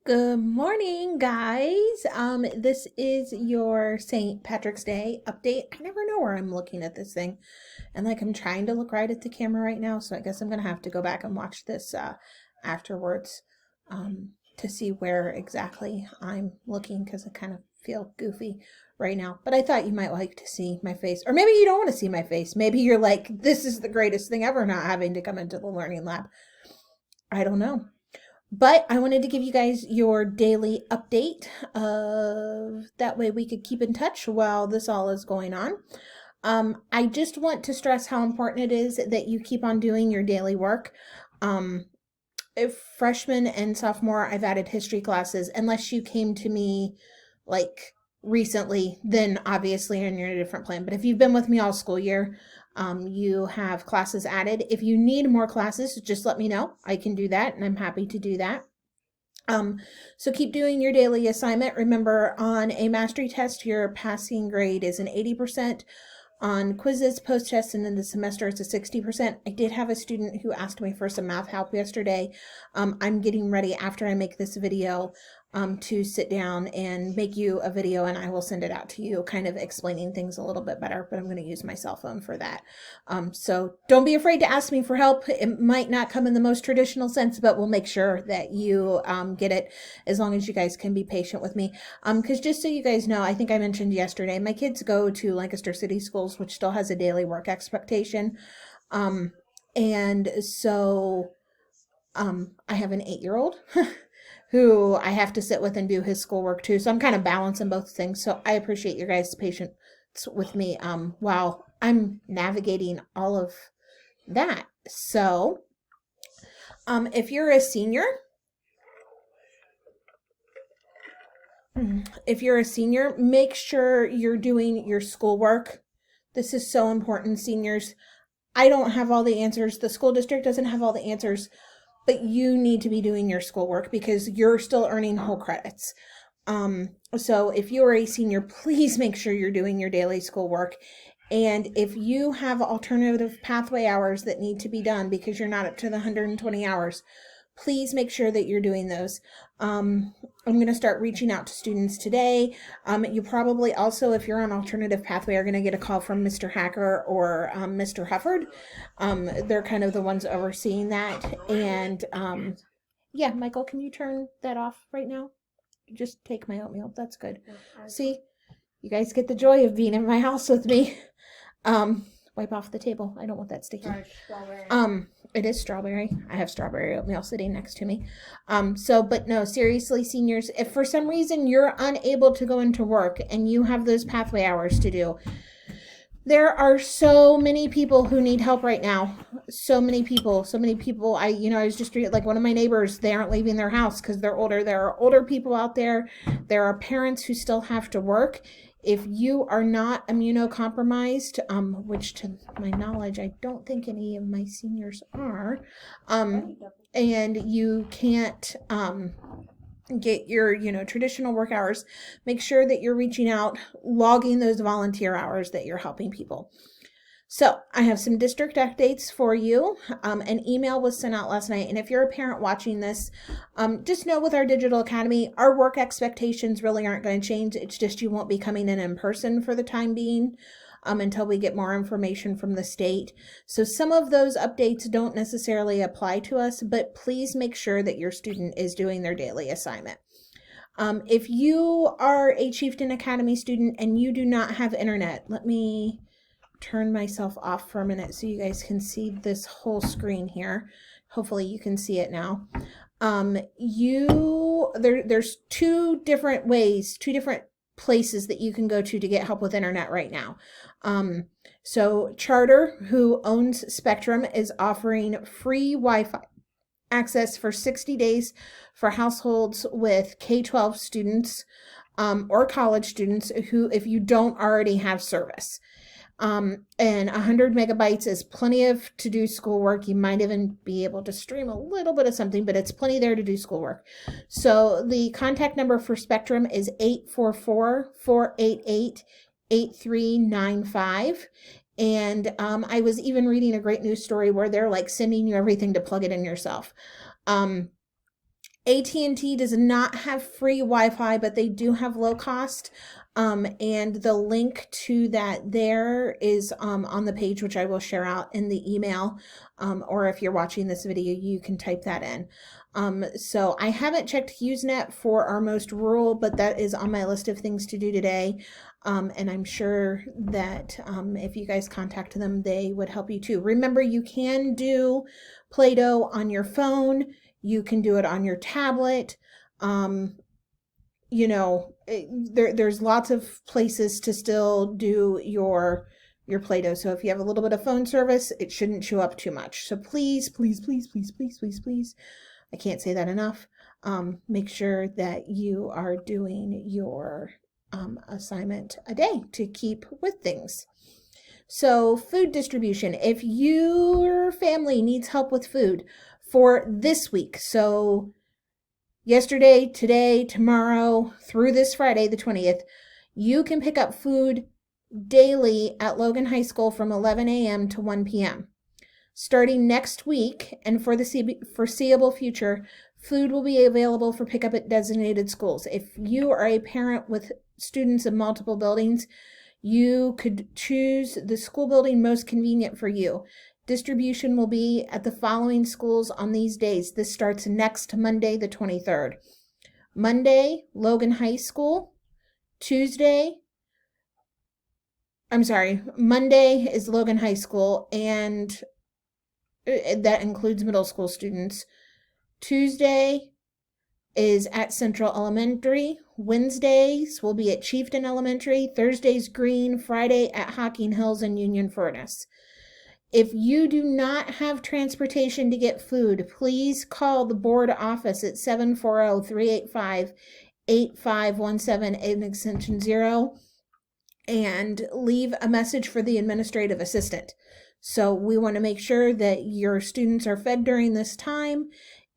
Good morning, guys. This is your St. Patrick's Day update. I never know where I'm looking at this thing. And I'm trying to look right at the camera right now, so I guess I'm gonna have to go back and watch this afterwards to see where exactly I'm looking because I kind of feel goofy right now. But I thought you might like to see my face. Or maybe you don't want to see my face. Maybe you're like, this is the greatest thing ever, not having to come into the learning lab. I don't know. But I wanted to give you guys your daily update of that way we could keep in touch while this all is going on. I just want to stress how important it is that you keep on doing your daily work. If freshman and sophomore, I've added history classes, unless you came to me like recently, then obviously you're in a different plan. But if you've been with me all school year, you have classes added. If you need more classes, just let me know. I can do that, and I'm happy to do that. So keep doing your daily assignment. Remember, on a mastery test, your passing grade is an 80%. On quizzes, post tests, and in the semester, it's a 60%. I did have a student who asked me for some math help yesterday. I'm getting ready after I make this video to sit down and make you a video, and I will send it out to you, kind of explaining things a little bit better, but I'm going to use my cell phone for that. So don't be afraid to ask me for help. It might not come in the most traditional sense, but we'll make sure that you get it, as long as you guys can be patient with me. Because just so you guys know, I think I mentioned yesterday, my kids go to Lancaster City Schools, which still has a daily work expectation. And so I have an 8-year-old who I have to sit with and do his schoolwork too. So I'm kind of balancing both things. So I appreciate your guys' patience with me while I'm navigating all of that. So if you're a senior, make sure you're doing your schoolwork. This is so important, seniors. I don't have all the answers. The school district doesn't have all the answers, but you need to be doing your schoolwork because you're still earning whole credits. So if you're a senior, please make sure you're doing your daily schoolwork. And if you have alternative pathway hours that need to be done because you're not up to the 120 hours, please make sure that you're doing those. I'm going to start reaching out to students today. You probably also, if you're on alternative pathway, are going to get a call from Mr. Hacker or Mr. Hufford. They're kind of the ones overseeing that. And yeah, Michael, can you turn that off right now? Just take my oatmeal. That's good. See, you guys get the joy of being in my house with me. Wipe off the table. I don't want that sticky. It is strawberry. I have strawberry oatmeal sitting next to me. But no, seriously, seniors, if for some reason you're unable to go into work and you have those pathway hours to do, there are so many people who need help right now. So many people. I was just like one of my neighbors, they aren't leaving their house because they're older. There are older people out there. There are parents who still have to work. If you are not immunocompromised, which to my knowledge, I don't think any of my seniors are, and you can't get your traditional work hours, make sure that you're reaching out, logging those volunteer hours that you're helping people. So I have some district updates for you. An email was sent out last night, and if you're a parent watching this, just know with our digital academy, our work expectations really aren't going to change. It's just you won't be coming in person for the time being until we get more information from the state. So some of those updates don't necessarily apply to us, but please make sure that your student is doing their daily assignment. If you are a Chieftain Academy student and you do not have internet, let me turn myself off for a minute so you guys can see this whole screen here. Hopefully you can see it now. There's two different places that you can go to get help with internet right now. So Charter, who owns Spectrum, is offering free Wi-Fi access for 60 days for households with K-12 students or college students who, if you don't already have service. And 100 megabytes is plenty to do schoolwork. You might even be able to stream a little bit of something, but it's plenty there to do schoolwork. So the contact number for Spectrum is 844-488-8395. And I was even reading a great news story where they're sending you everything to plug it in yourself. AT&T does not have free Wi-Fi, but they do have low cost. And the link to that there is on the page, which I will share out in the email. Or if you're watching this video, you can type that in. So I haven't checked HughesNet for our most rural, but that is on my list of things to do today. And I'm sure that if you guys contact them, they would help you too. Remember, you can do Play-Doh on your phone. You can do it on your tablet. There's lots of places to still do your Play-Doh. So if you have a little bit of phone service, it shouldn't chew up too much. So please, please, please, please, please, please, please, I can't say that enough. Make sure that you are doing your assignment a day to keep with things. So food distribution, if your family needs help with food for this week, so yesterday, today, tomorrow, through this Friday, the 20th, you can pick up food daily at Logan High School from 11 a.m. to 1 p.m. Starting next week and for the foreseeable future, food will be available for pickup at designated schools. If you are a parent with students in multiple buildings, you could choose the school building most convenient for you. Distribution will be at the following schools on these days. This starts next Monday, the 23rd. Monday, Logan High School. Monday is Logan High School, and that includes middle school students. Tuesday is at Central Elementary. Wednesdays will be at Chieftain Elementary. Thursday's Green. Friday at Hocking Hills and Union Furnace. If you do not have transportation to get food, please call the board office at 740-385-8517 and extension 0 and leave a message for the administrative assistant. So we want to make sure that your students are fed during this time,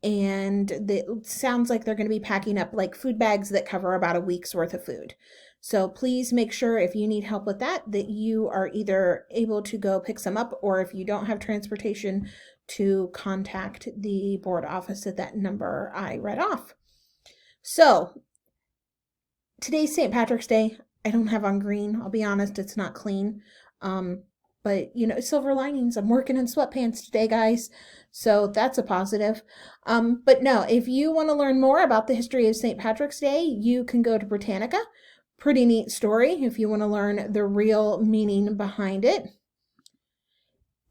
and it sounds like they're going to be packing up like food bags that cover about a week's worth of food. So please make sure if you need help with that you are either able to go pick some up, or if you don't have transportation, to contact the board office at that number I read off. So today's St. Patrick's Day. I don't have on green. I'll be honest, it's not clean. But, silver linings. I'm working in sweatpants today, guys. So that's a positive. But no, if you want to learn more about the history of St. Patrick's Day, you can go to Britannica. Pretty neat story if you want to learn the real meaning behind it.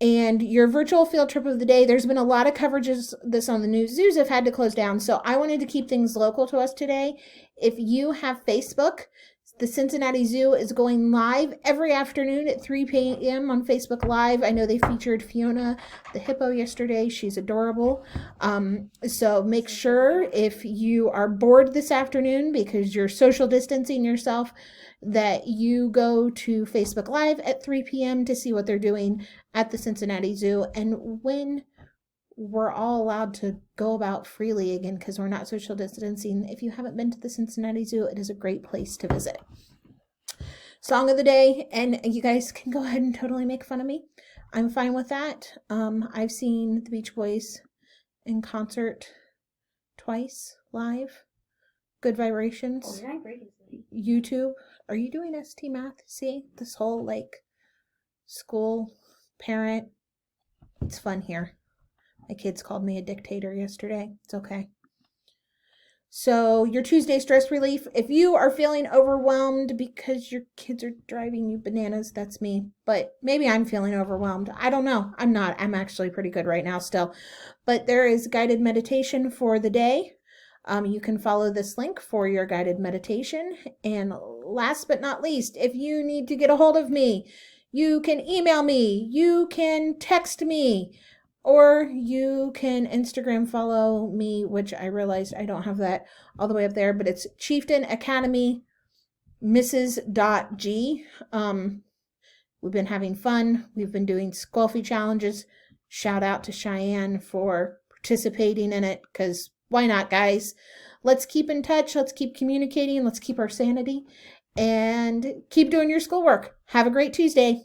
And your virtual field trip of the day, there's been a lot of coverage of this on the news. Zoos have had to close down, so I wanted to keep things local to us today. If you have Facebook, the Cincinnati Zoo is going live every afternoon at 3 p.m. on Facebook Live. I know they featured Fiona the hippo yesterday. She's adorable. So make sure if you are bored this afternoon because you're social distancing yourself, that you go to Facebook Live at 3 p.m. to see what they're doing at the Cincinnati Zoo, and when we're all allowed to go about freely again because we're not social distancing. If you haven't been to the Cincinnati Zoo, it is a great place to visit. Song of the day, and you guys can go ahead and totally make fun of me. I'm fine with that. I've seen the Beach Boys in concert twice live. Good vibrations. YouTube. Are you doing ST math? See, this whole school parent. It's fun here. My kids called me a dictator yesterday. It's okay. So your Tuesday stress relief, if you are feeling overwhelmed because your kids are driving you bananas, that's me. But maybe I'm feeling overwhelmed. I don't know. I'm not. I'm actually pretty good right now still. But there is guided meditation for the day. You can follow this link for your guided meditation. And last but not least, if you need to get a hold of me, you can email me, you can text me, or you can Instagram follow me, which I realized I don't have that all the way up there, but it's Chieftain Academy Mrs.G. We've been having fun. We've been doing Squelfy challenges. Shout out to Cheyenne for participating in it, because why not, guys? Let's keep in touch. Let's keep communicating. Let's keep our sanity and keep doing your schoolwork. Have a great Tuesday.